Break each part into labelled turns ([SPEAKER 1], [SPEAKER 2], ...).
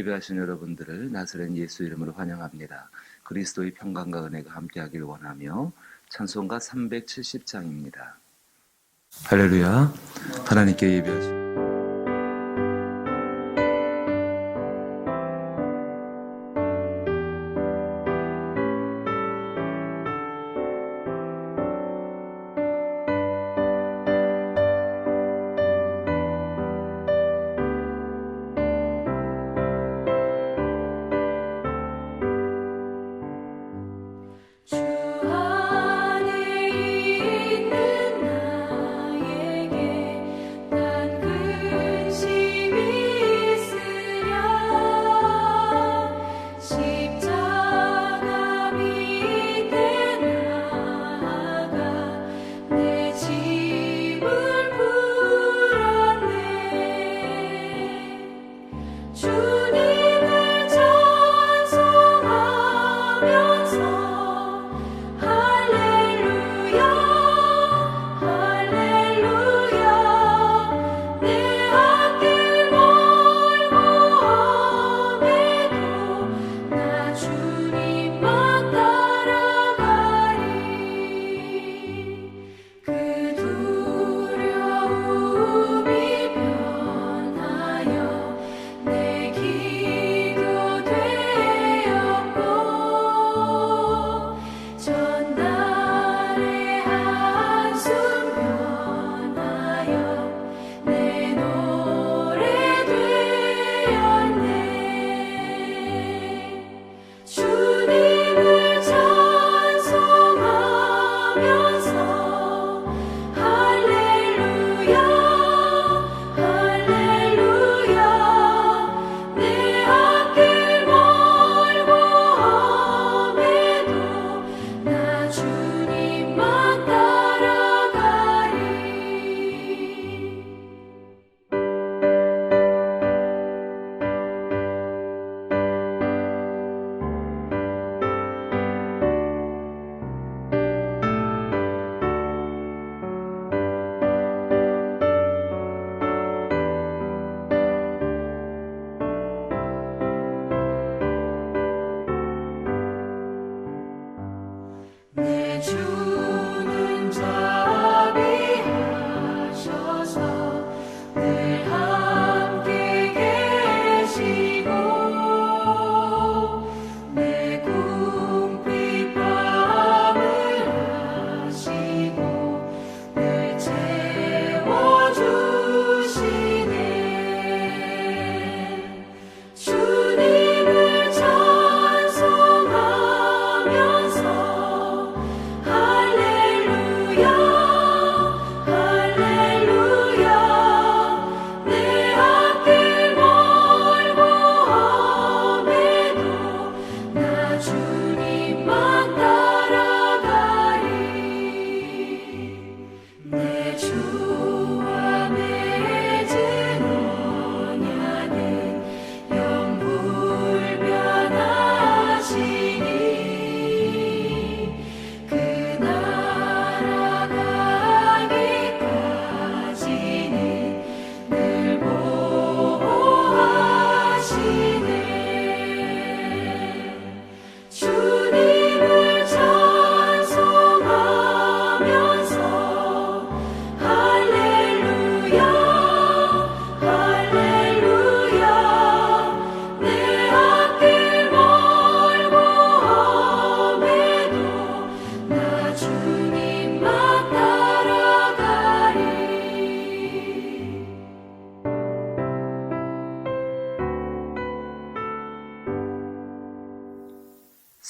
[SPEAKER 1] 예배하신 여러분들을 나사렛 예수 이름으로 환영합니다. 그리스도의 평강과 은혜가 함께하길 원하며 찬송가 370장입니다. 할렐루야. 하나님께 예배하신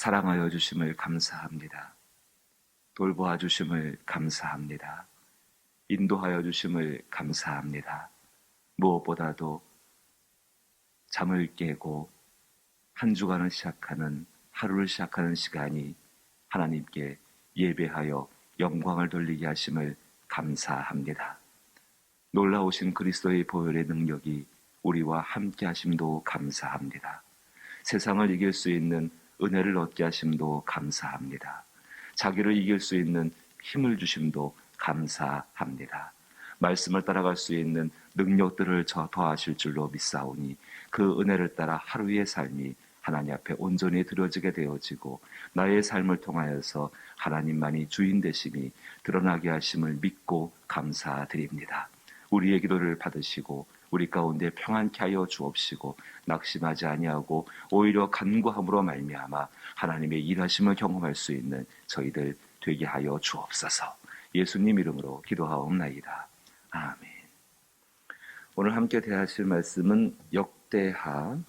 [SPEAKER 1] 사랑하여 주심을 감사합니다. 돌보아 주심을 감사합니다. 인도하여 주심을 감사합니다. 무엇보다도 잠을 깨고 한 주간을 시작하는 하루를 시작하는 시간이 하나님께 예배하여 영광을 돌리게 하심을 감사합니다. 놀라우신 그리스도의 보혈의 능력이 우리와 함께 하심도 감사합니다. 세상을 이길 수 있는 은혜를 얻게 하심도 감사합니다. 자기를 이길 수 있는 힘을 주심도 감사합니다. 말씀을 따라갈 수 있는 능력들을 더하실 줄로 믿사오니 그 은혜를 따라 하루의 삶이 하나님 앞에 온전히 드려지게 되어지고 나의 삶을 통하여서 하나님만이 주인 되심이 드러나게 하심을 믿고 감사드립니다. 우리의 기도를 받으시고 우리 가운데 평안케 하여 주옵시고 낙심하지 아니하고 오히려 간구함으로 말미암아 하나님의 일하심을 경험할 수 있는 저희들 되게 하여 주옵소서. 예수님 이름으로 기도하옵나이다. 아멘. 오늘 함께 대하실 말씀은 역대상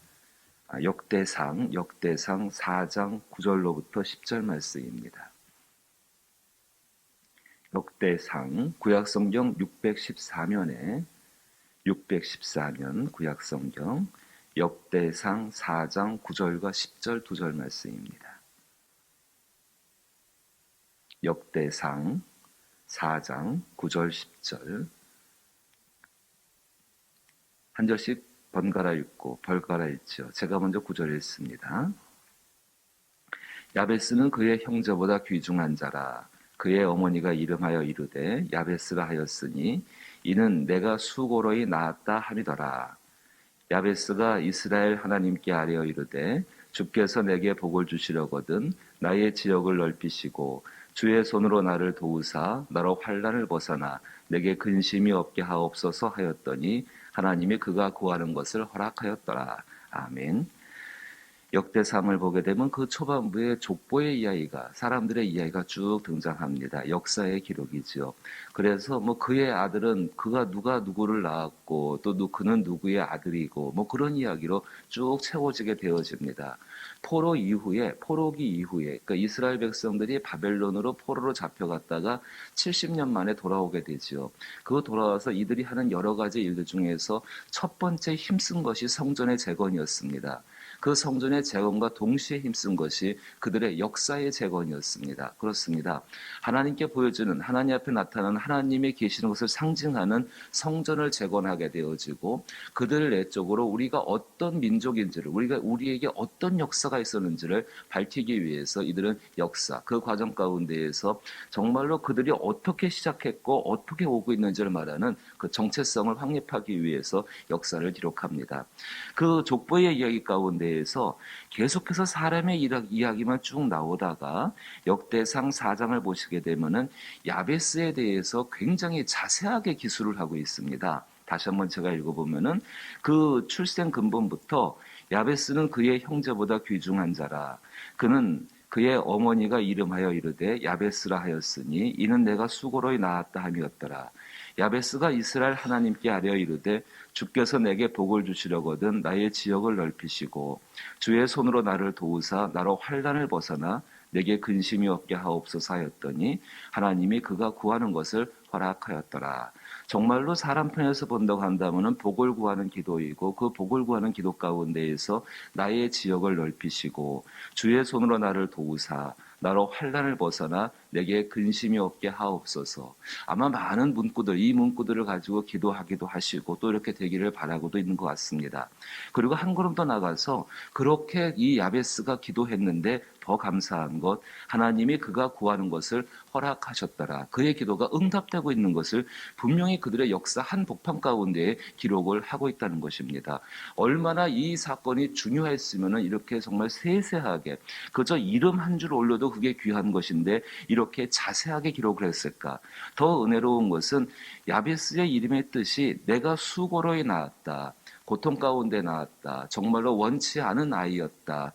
[SPEAKER 1] 4장 9절로부터 10절 말씀입니다. 역대상 구약성경 614면 구약성경 역대상 4장 9절과 10절 2절 말씀입니다. 역대상 4장 9절 10절 한 절씩 번갈아 읽고 벌갈아 읽지요. 제가 먼저 9절 읽습니다. 야베스는 그의 형제보다 귀중한 자라. 그의 어머니가 이름하여 이르되 야베스라 하였으니 이는 내가 수고로이 낳았다 함이더라. 야베스가 이스라엘 하나님께 아뢰어 이르되 주께서 내게 복을 주시려거든 나의 지역을 넓히시고 주의 손으로 나를 도우사 나로 환난을 벗어나 내게 근심이 없게 하옵소서 하였더니 하나님이 그가 구하는 것을 허락하였더라. 아멘. 역대상을 보게 되면 그 초반부에 족보의 이야기가 사람들의 이야기가 쭉 등장합니다. 역사의 기록이지요. 그래서 그의 아들은 그가 누가 누구를 낳았고 또 그는 누구의 아들이고 그런 이야기로 쭉 채워지게 되어집니다. 포로기 이후에 그러니까 이스라엘 백성들이 바벨론으로 포로로 잡혀갔다가 70년 만에 돌아오게 되지요. 그 돌아와서 이들이 하는 여러 가지 일들 중에서 첫 번째 힘쓴 것이 성전의 재건이었습니다. 그 성전의 재건과 동시에 힘쓴 것이 그들의 역사의 재건이었습니다. 그렇습니다. 하나님께 보여주는 하나님 앞에 나타나는 하나님의 계시는 것을 상징하는 성전을 재건하게 되어지고 그들 내적으로 우리가 어떤 민족인지를 우리에게 어떤 역사가 있었는지를 밝히기 위해서 이들은 역사 그 과정 가운데에서 정말로 그들이 어떻게 시작했고 어떻게 오고 있는지를 말하는 그 정체성을 확립하기 위해서 역사를 기록합니다. 그 족보의 이야기 가운데에서 계속해서 사람의 이야기만 쭉 나오다가 역대상 4장을 보시게 되면은 야베스에 대해서 굉장히 자세하게 기술을 하고 있습니다. 다시 한번 제가 읽어보면은 그 출생 근본부터 야베스는 그의 형제보다 귀중한 자라. 그는 그의 어머니가 이름하여 이르되 야베스라 하였으니 이는 내가 수고로이 낳았다 함이었더라. 야베스가 이스라엘 하나님께 아뢰어 이르되 주께서 내게 복을 주시려거든 나의 지역을 넓히시고 주의 손으로 나를 도우사 나로 환난을 벗어나 내게 근심이 없게 하옵소서 하였더니 하나님이 그가 구하는 것을 허락하였더라. 정말로 사람 편에서 본다고 한다면 복을 구하는 기도이고 그 복을 구하는 기도 가운데에서 나의 지역을 넓히시고 주의 손으로 나를 도우사 나로 환난을 벗어나 내게 근심이 없게 하옵소서. 아마 많은 문구들, 이 문구들을 가지고 기도하기도 하시고 또 이렇게 되기를 바라고도 있는 것 같습니다. 그리고 한 걸음 더 나가서 그렇게 이 야베스가 기도했는데 더 감사한 것, 하나님이 그가 구하는 것을 허락하셨더라. 그의 기도가 응답되고 있는 것을 분명히 그들의 역사 한 복판 가운데에 기록을 하고 있다는 것입니다. 얼마나 이 사건이 중요했으면 이렇게 정말 세세하게 그저 이름 한 줄 올려도 그게 귀한 것인데 이렇게 자세하게 기록을 했을까? 더 은혜로운 것은 야베스의 이름의 뜻이 내가 수고로이 낳았다. 고통 가운데 낳았다. 정말로 원치 않은 아이였다.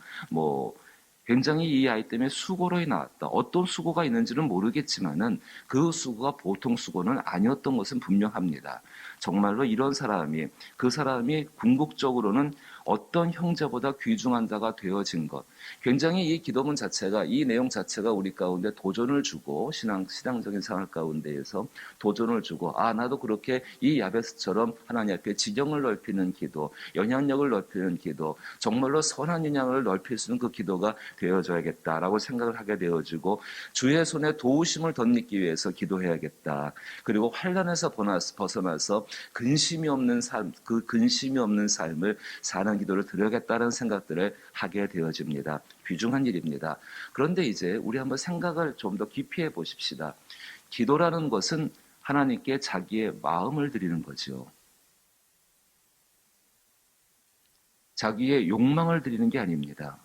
[SPEAKER 1] 굉장히 이 아이 때문에 수고로이 나왔다. 어떤 수고가 있는지는 모르겠지만은 그 수고가 보통 수고는 아니었던 것은 분명합니다. 정말로 이런 사람이 그 사람이 궁극적으로는 어떤 형제보다 귀중한 자가 되어진 것. 굉장히 이 기도문 자체가 이 내용 자체가 우리 가운데 도전을 주고 신앙적인 생활 가운데에서 도전을 주고 나도 그렇게 이 야베스처럼 하나님 앞에 지경을 넓히는 기도, 영향력을 넓히는 기도, 정말로 선한 영향을 넓힐 수 있는 그 기도가 되어줘야겠다라고 생각을 하게 되어지고 주의 손에 도우심을 덧입기 위해서 기도해야겠다. 그리고 환난에서 벗어나서 근심이 없는 삶, 그 근심이 없는 삶을 사는 기도를 드려야겠다는 생각들을 하게 되어집니다. 귀중한 일입니다. 그런데 이제 우리 한번 생각을 좀 더 깊이 해보십시다. 기도라는 것은 하나님께 자기의 마음을 드리는 거죠. 자기의 욕망을 드리는 게 아닙니다.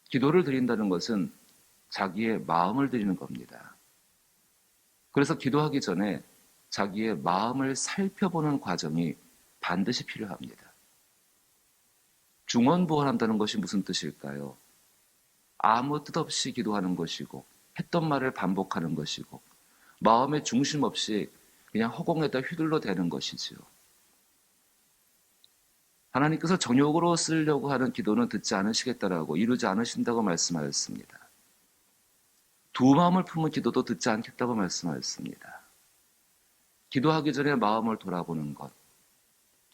[SPEAKER 1] 기도를 드린다는 것은 자기의 마음을 드리는 겁니다. 그래서 기도하기 전에 자기의 마음을 살펴보는 과정이 반드시 필요합니다. 중언부언한다는 것이 무슨 뜻일까요? 아무 뜻 없이 기도하는 것이고 했던 말을 반복하는 것이고 마음의 중심 없이 그냥 허공에다 휘둘러대는 것이지요. 하나님께서 정욕으로 쓰려고 하는 기도는 듣지 않으시겠다라고 이루지 않으신다고 말씀하였습니다. 두 마음을 품은 기도도 듣지 않겠다고 말씀하였습니다. 기도하기 전에 마음을 돌아보는 것.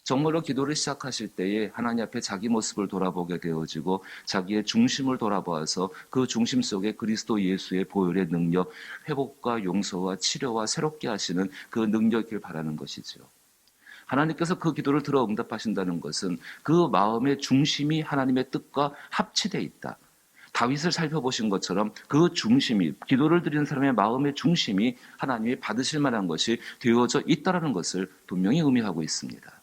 [SPEAKER 1] 정말로 기도를 시작하실 때에 하나님 앞에 자기 모습을 돌아보게 되어지고 자기의 중심을 돌아보아서 그 중심 속에 그리스도 예수의 보혈의 능력, 회복과 용서와 치료와 새롭게 하시는 그 능력을 바라는 것이죠. 하나님께서 그 기도를 들어 응답하신다는 것은 그 마음의 중심이 하나님의 뜻과 합치되어 있다. 다윗을 살펴보신 것처럼 그 중심이, 기도를 드리는 사람의 마음의 중심이 하나님이 받으실 만한 것이 되어져 있다는 것을 분명히 의미하고 있습니다.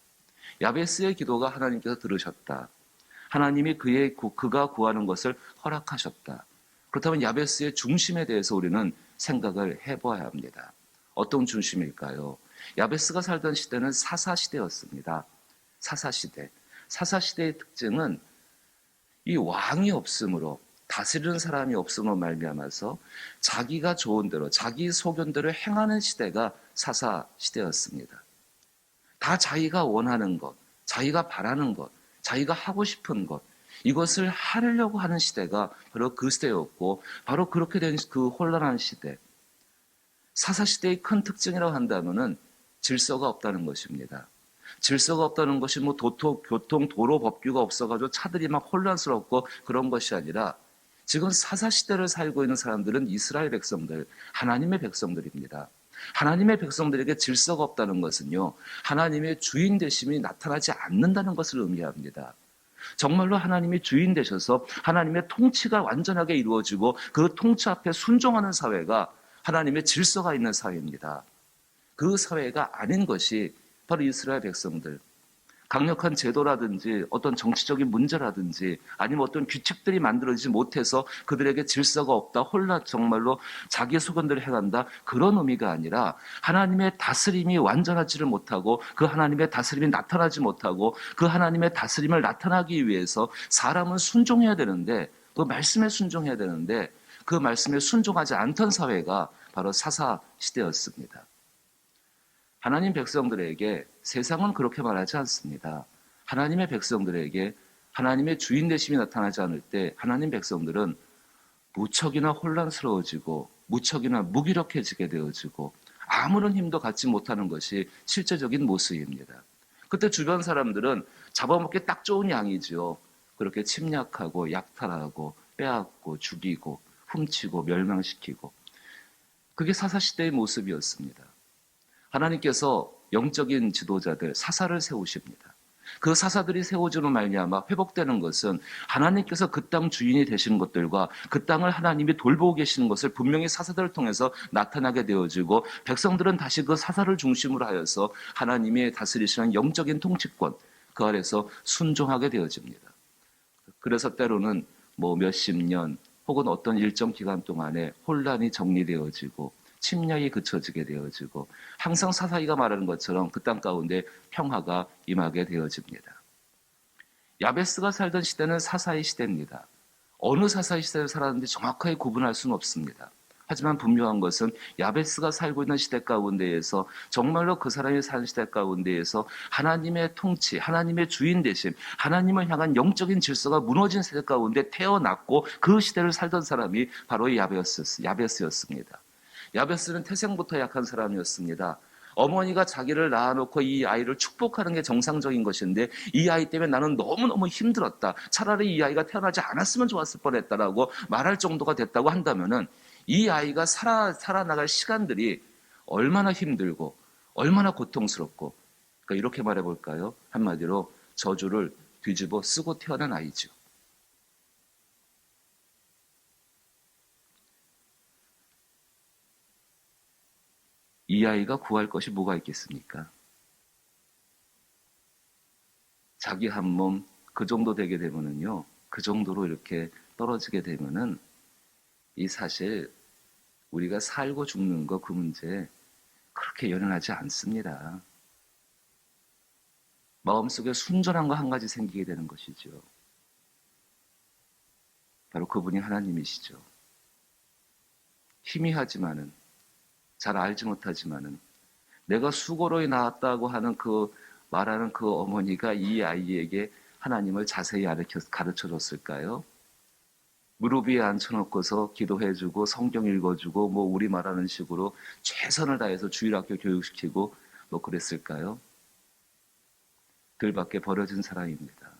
[SPEAKER 1] 야베스의 기도가 하나님께서 들으셨다. 하나님이 그가 구하는 것을 허락하셨다. 그렇다면 야베스의 중심에 대해서 우리는 생각을 해봐야 합니다. 어떤 중심일까요? 야베스가 살던 시대는 사사시대였습니다. 사사시대. 사사시대의 특징은 이 왕이 없으므로, 다스리는 사람이 없음으로 말미암아서 자기가 좋은 대로, 자기 소견대로 행하는 시대가 사사시대였습니다. 다 자기가 원하는 것, 자기가 바라는 것, 자기가 하고 싶은 것, 이것을 하려고 하는 시대가 바로 그 시대였고, 바로 그렇게 된 그 혼란한 시대, 사사시대의 큰 특징이라고 한다면은 질서가 없다는 것입니다. 질서가 없다는 것이 뭐 교통, 도로 법규가 없어가지고 차들이 막 혼란스럽고 그런 것이 아니라 지금 사사시대를 살고 있는 사람들은 이스라엘 백성들, 하나님의 백성들입니다. 하나님의 백성들에게 질서가 없다는 것은요, 하나님의 주인 되심이 나타나지 않는다는 것을 의미합니다. 정말로 하나님이 주인 되셔서 하나님의 통치가 완전하게 이루어지고 그 통치 앞에 순종하는 사회가 하나님의 질서가 있는 사회입니다. 그 사회가 아닌 것이 바로 이스라엘 백성들, 강력한 제도라든지 어떤 정치적인 문제라든지 아니면 어떤 규칙들이 만들어지지 못해서 그들에게 질서가 없다, 혼란, 정말로 자기 소견대로 해간다, 그런 의미가 아니라 하나님의 다스림이 완전하지를 못하고 그 하나님의 다스림이 나타나지 못하고 그 하나님의 다스림을 나타나기 위해서 사람은 순종해야 되는데, 그 말씀에 순종해야 되는데 그 말씀에 순종하지 않던 사회가 바로 사사 시대였습니다. 하나님 백성들에게 세상은 그렇게 말하지 않습니다. 하나님의 백성들에게 하나님의 주인 되심이 나타나지 않을 때 하나님 백성들은 무척이나 혼란스러워지고 무척이나 무기력해지게 되어지고 아무런 힘도 갖지 못하는 것이 실제적인 모습입니다. 그때 주변 사람들은 잡아먹기 딱 좋은 양이죠. 그렇게 침략하고 약탈하고 빼앗고 죽이고 훔치고 멸망시키고, 그게 사사시대의 모습이었습니다. 하나님께서 영적인 지도자들, 사사를 세우십니다. 그 사사들이 세워주는 말미암아 회복되는 것은 하나님께서 그 땅 주인이 되시는 것들과 그 땅을 하나님이 돌보고 계시는 것을 분명히 사사들을 통해서 나타나게 되어지고, 백성들은 다시 그 사사를 중심으로 하여서 하나님의 다스리시는 영적인 통치권, 그 아래서 순종하게 되어집니다. 그래서 때로는 뭐 몇십 년 혹은 어떤 일정 기간 동안에 혼란이 정리되어지고 침략이 그쳐지게 되어지고, 항상 사사기가 말하는 것처럼 그 땅 가운데 평화가 임하게 되어집니다. 야베스가 살던 시대는 사사의 시대입니다. 어느 사사의 시대를 살았는지 정확하게 구분할 수는 없습니다. 하지만 분명한 것은 야베스가 살고 있는 시대 가운데에서, 정말로 그 사람이 사는 시대 가운데에서 하나님의 통치, 하나님의 주인 되심, 하나님을 향한 영적인 질서가 무너진 세대 가운데 태어났고 그 시대를 살던 사람이 바로 야베스였습니다. 야베스는 태생부터 약한 사람이었습니다. 어머니가 자기를 낳아놓고 이 아이를 축복하는 게 정상적인 것인데, 이 아이 때문에 나는 너무너무 힘들었다, 차라리 이 아이가 태어나지 않았으면 좋았을 뻔했다라고 말할 정도가 됐다고 한다면은, 이 아이가 살아나갈 시간들이 얼마나 힘들고 얼마나 고통스럽고, 그러니까 이렇게 말해볼까요? 한마디로 저주를 뒤집어 쓰고 태어난 아이죠. 이 아이가 구할 것이 뭐가 있겠습니까? 자기 한 몸 그 정도 되게 되면은요, 그 정도로 이렇게 떨어지게 되면은 이 사실 우리가 살고 죽는 거 그 문제 그렇게 연연하지 않습니다. 마음속에 순전한 거 한 가지 생기게 되는 것이죠. 바로 그분이 하나님이시죠. 희미하지만은, 잘 알지 못하지만은, 내가 수고로이 낳았다고 하는 말하는 그 어머니가 이 아이에게 하나님을 자세히 가르쳐 줬을까요? 무릎 위에 앉혀놓고서 기도해주고 성경 읽어주고 뭐 우리 말하는 식으로 최선을 다해서 주일학교 교육시키고 뭐 그랬을까요? 들밖에 버려진 사람입니다.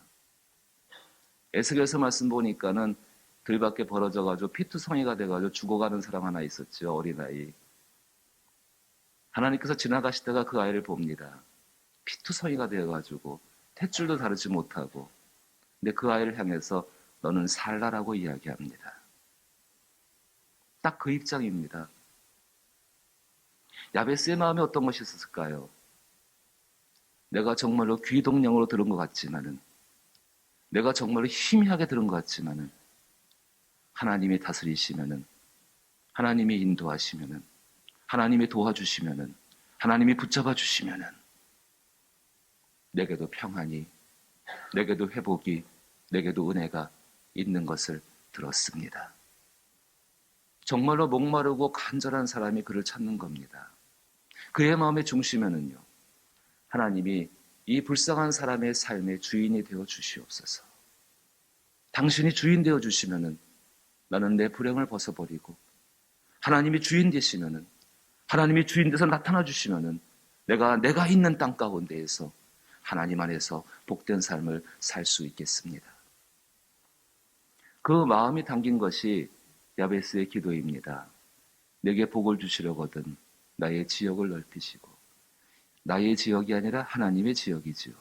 [SPEAKER 1] 에스겔서 말씀 보니까는 들밖에 벌어져가지고 피투성이가 돼가지고 죽어가는 사람 하나 있었죠. 어린아이. 하나님께서 지나가시다가 그 아이를 봅니다. 피투성이가 되어가지고 탯줄도 다루지 못하고, 근데 그 아이를 향해서 너는 살라라고 이야기합니다. 딱 그 입장입니다. 야베스의 마음에 어떤 것이 있었을까요? 내가 정말로 귀동냥으로 들은 것 같지만은, 내가 정말로 희미하게 들은 것 같지만은, 하나님이 다스리시면은, 하나님이 인도하시면은, 하나님이 도와주시면은, 하나님이 붙잡아 주시면은, 내게도 평안이, 내게도 회복이, 내게도 은혜가 있는 것을 들었습니다. 정말로 목마르고 간절한 사람이 그를 찾는 겁니다. 그의 마음의 중심에는요, 하나님이 이 불쌍한 사람의 삶의 주인이 되어 주시옵소서. 당신이 주인 되어 주시면은 나는 내 불행을 벗어버리고, 하나님이 주인 되시면은, 하나님이 주인 돼서 나타나 주시면은 내가 있는 땅 가운데에서 하나님 안에서 복된 삶을 살 수 있겠습니다. 그 마음이 담긴 것이 야베스의 기도입니다. 내게 복을 주시려거든 나의 지역을 넓히시고, 나의 지역이 아니라 하나님의 지역이지요.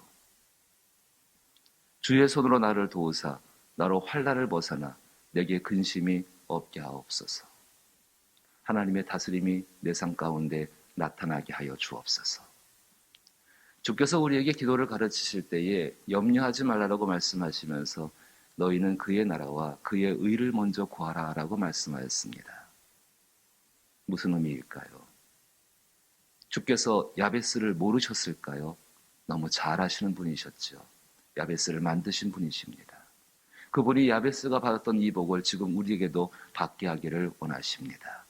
[SPEAKER 1] 주의 손으로 나를 도우사 나로 환난을 벗어나 내게 근심이 없게 하옵소서. 하나님의 다스림이 내 삶 가운데 나타나게 하여 주옵소서. 주께서 우리에게 기도를 가르치실 때에 염려하지 말라고 말씀하시면서 너희는 그의 나라와 그의 의를 먼저 구하라 라고 말씀하였습니다. 무슨 의미일까요? 주께서 야베스를 모르셨을까요? 너무 잘 아시는 분이셨죠. 야베스를 만드신 분이십니다. 그분이 야베스가 받았던 이 복을 지금 우리에게도 받게 하기를 원하십니다.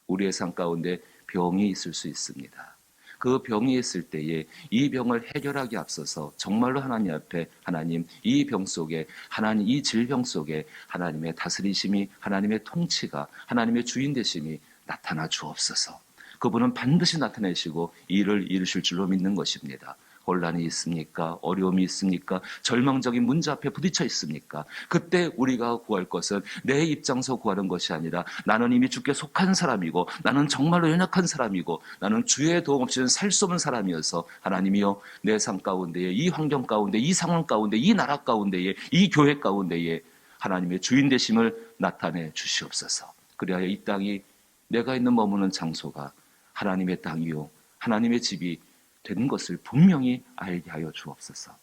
[SPEAKER 1] 우리의 삶 가운데 병이 있을 수 있습니다. 그 병이 있을 때에 이 병을 해결하기 앞서서 정말로 하나님 앞에 하나님 이 병 속에 하나님 이 질병 속에 하나님의 다스리심이 하나님의 통치가 하나님의 주인 되심이 나타나 주옵소서. 그분은 반드시 나타내시고 일을 이루실 줄로 믿는 것입니다. 혼란이 있습니까? 어려움이 있습니까? 절망적인 문제 앞에 부딪혀 있습니까? 그때 우리가 구할 것은 내 입장에서 구하는 것이 아니라 나는 이미 주께 속한 사람이고 나는 정말로 연약한 사람이고 나는 주의 도움 없이는 살 수 없는 사람이어서 하나님이여 내 삶 가운데에 이 환경 가운데 이 상황 가운데 이 나라 가운데에 이 교회 가운데에 하나님의 주인 되심을 나타내 주시옵소서. 그리하여 이 땅이 내가 있는 머무는 장소가 하나님의 땅이요 하나님의 집이 된 것을 분명히 알게 하여 주옵소서.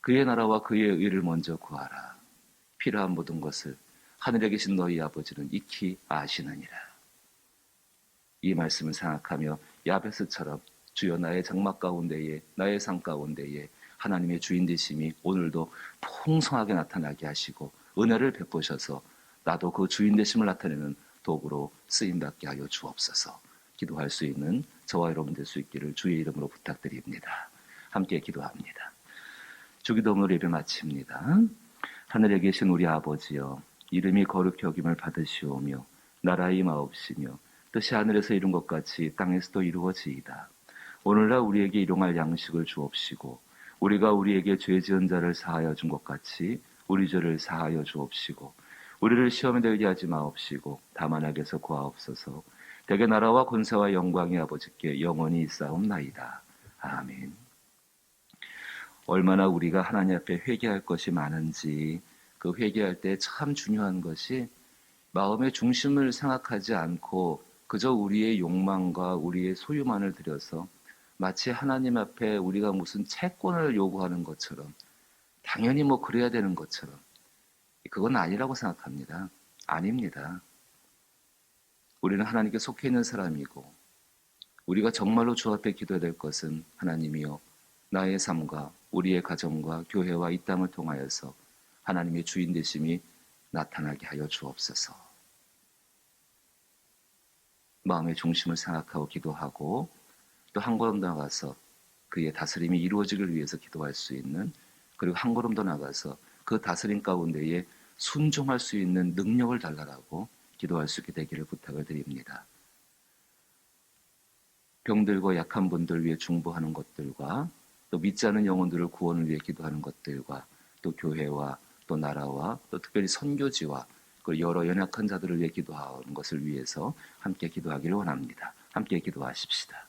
[SPEAKER 1] 그의 나라와 그의 의를 먼저 구하라. 필요한 모든 것을 하늘에 계신 너희 아버지는 익히 아시느니라. 이 말씀을 생각하며 야베스처럼 주여 나의 장막 가운데에 나의 삶 가운데에 하나님의 주인 되심이 오늘도 풍성하게 나타나게 하시고 은혜를 베푸셔서 나도 그 주인 되심을 나타내는 도구로 쓰임받게 하여 주옵소서. 기도할 수 있는 저와 여러분 될 수 있기를 주의 이름으로 부탁드립니다. 함께 기도합니다. 주기도문으로 예배 마칩니다. 하늘에 계신 우리 아버지여, 이름이 거룩히 여김을 받으시오며 나라의 임하옵시며 뜻이 하늘에서 이룬 것 같이 땅에서도 이루어지이다. 오늘날 우리에게 일용할 양식을 주옵시고 우리가 우리에게 죄 지은 자를 사하여 준 것 같이 우리 죄를 사하여 주옵시고 우리를 시험에 들게 하지 마옵시고 다만 악에서 구하옵소서. 대개 나라와 권세와 영광이 아버지께 영원히 있사옵나이다. 아멘. 얼마나 우리가 하나님 앞에 회개할 것이 많은지, 그 회개할 때 참 중요한 것이 마음의 중심을 생각하지 않고 그저 우리의 욕망과 우리의 소유만을 들여서 마치 하나님 앞에 우리가 무슨 채권을 요구하는 것처럼 당연히 뭐 그래야 되는 것처럼 그건 아니라고 생각합니다. 아닙니다. 우리는 하나님께 속해 있는 사람이고 우리가 정말로 주 앞에 기도해야 될 것은 하나님이여 나의 삶과 우리의 가정과 교회와 이 땅을 통하여서 하나님의 주인 되심이 나타나게 하여 주옵소서. 마음의 중심을 생각하고 기도하고 또 한 걸음 더 나가서 그의 다스림이 이루어지길 위해서 기도할 수 있는, 그리고 한 걸음 더 나가서 그 다스림 가운데에 순종할 수 있는 능력을 달라라고 기도할 수 있게 되기를 부탁을 드립니다. 병들고 약한 분들 위해 중보하는 것들과 또 믿지 않는 영혼들을 구원을 위해 기도하는 것들과 또 교회와 또 나라와 또 특별히 선교지와 그 여러 연약한 자들을 위해 기도하는 것을 위해서 함께 기도하기를 원합니다. 함께 기도하십시다.